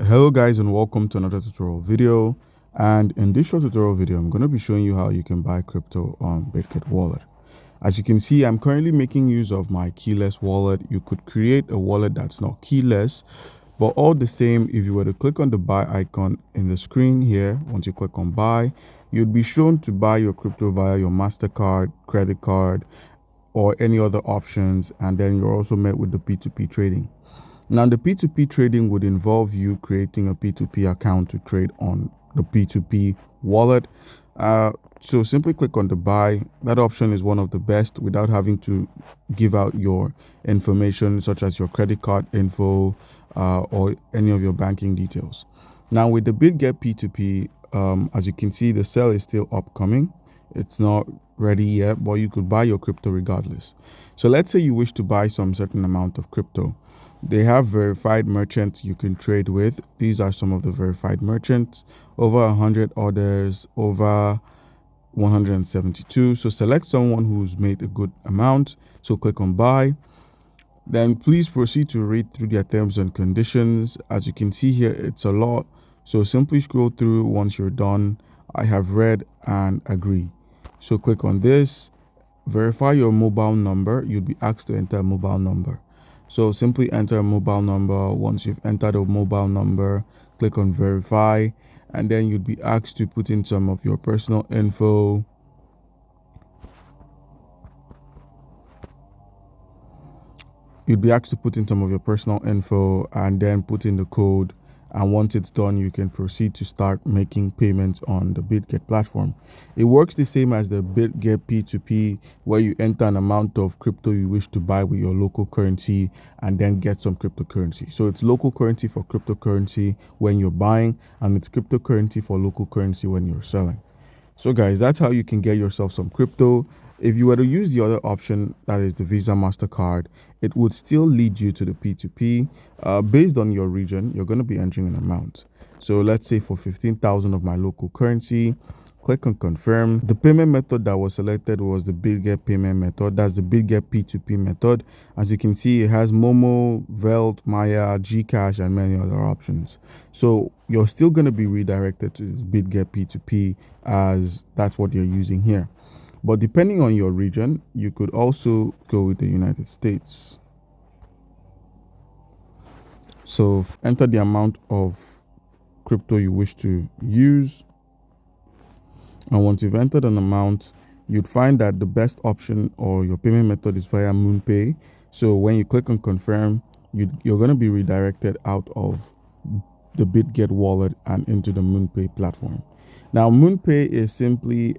Hello guys, and welcome to another tutorial video. And in this short tutorial video, I'm going to be showing you how you can buy crypto on Bitget Wallet. As you can see, I'm currently making use of my keyless wallet. You could create a wallet that's not keyless, but all the same, if you were to click on the buy icon in the screen here, once you click on buy, you'd be shown to buy your crypto via your MasterCard, credit card, or any other options. And then you're also met with the P2P trading. Now, the P2P trading would involve you creating a P2P account to trade on the P2P wallet. So simply click on the buy. That option is one of the best without having to give out your information such as your credit card info or any of your banking details. Now, with the Bitget P2P, as you can see, the sale is still upcoming. It's not ready yet, but you could buy your crypto regardless. So let's say you wish to buy some certain amount of crypto. They have verified merchants you can trade with. These are some of the verified merchants. Over 100 orders, over 172. So select someone who's made a good amount. So click on buy. Then please proceed to read through their terms and conditions. As you can see here, it's a lot. So simply scroll through. Once you're done, I have read and agree. So click on this. Verify your mobile number. You'll be asked to enter a mobile number. So simply enter a mobile number. Once you've entered a mobile number, click on verify, and then you'd be asked to put in some of your personal info. You'd be asked to put in some of your personal info and then put in the code. And once it's done, you can proceed to start making payments on the Bitget platform. It works the same as the Bitget P2P, where you enter an amount of crypto you wish to buy with your local currency and then get some cryptocurrency. So it's local currency for cryptocurrency when you're buying, and it's cryptocurrency for local currency when you're selling. So guys, that's how you can get yourself some crypto. If you were to use the other option, that is the Visa MasterCard, it would still lead you to the P2P. Based on your region, you're going to be entering an amount. So let's say for 15,000 of my local currency, click on confirm. The payment method that was selected was the Bitget payment method. That's the Bitget P2P method. As you can see, it has Momo, Velt, Maya, Gcash, and many other options. So you're still going to be redirected to Bitget P2P as that's what you're using here. But depending on your region, you could also go with the United States. So enter the amount of crypto you wish to use. And once you've entered an amount, you'd find that the best option or your payment method is via MoonPay. So when you click on confirm, you're going to be redirected out of the Bitget wallet and into the MoonPay platform. Now, MoonPay is simply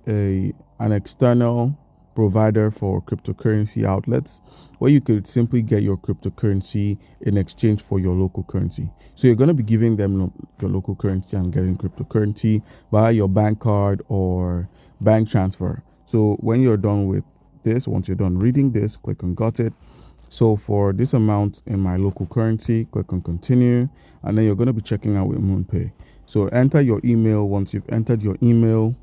an external provider for cryptocurrency outlets where you could simply get your cryptocurrency in exchange for your local currency. So you're going to be giving them your local currency and getting cryptocurrency via your bank card or bank transfer. So when you're done with this, once you're done reading this, click on got it. So for this amount in my local currency, click on continue, and then you're going to be checking out with MoonPay. So enter your email. Once you've entered your email,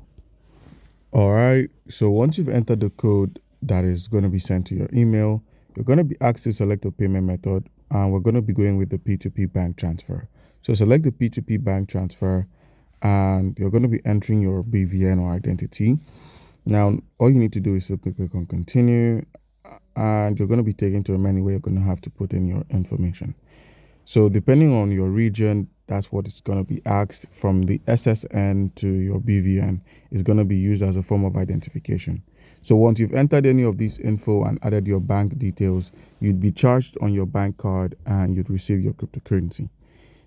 all right, so once you've entered the code that is going to be sent to your email, you're going to be asked to select a payment method, and we're going to be going with the P2P bank transfer. So select the P2P bank transfer, and you're going to be entering your BVN or identity. Now, all you need to do is simply click on continue, and you're going to be taken to a menu where you're going to have to put in your information. So depending on your region, that's what it's going to be asked. From the SSN to your BVN is going to be used as a form of identification. So once you've entered any of these info and added your bank details, you'd be charged on your bank card and you'd receive your cryptocurrency.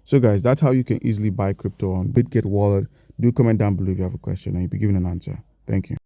So guys, that's how you can easily buy crypto on Bitget Wallet. Do comment down below if you have a question and you'll be given an answer. Thank you.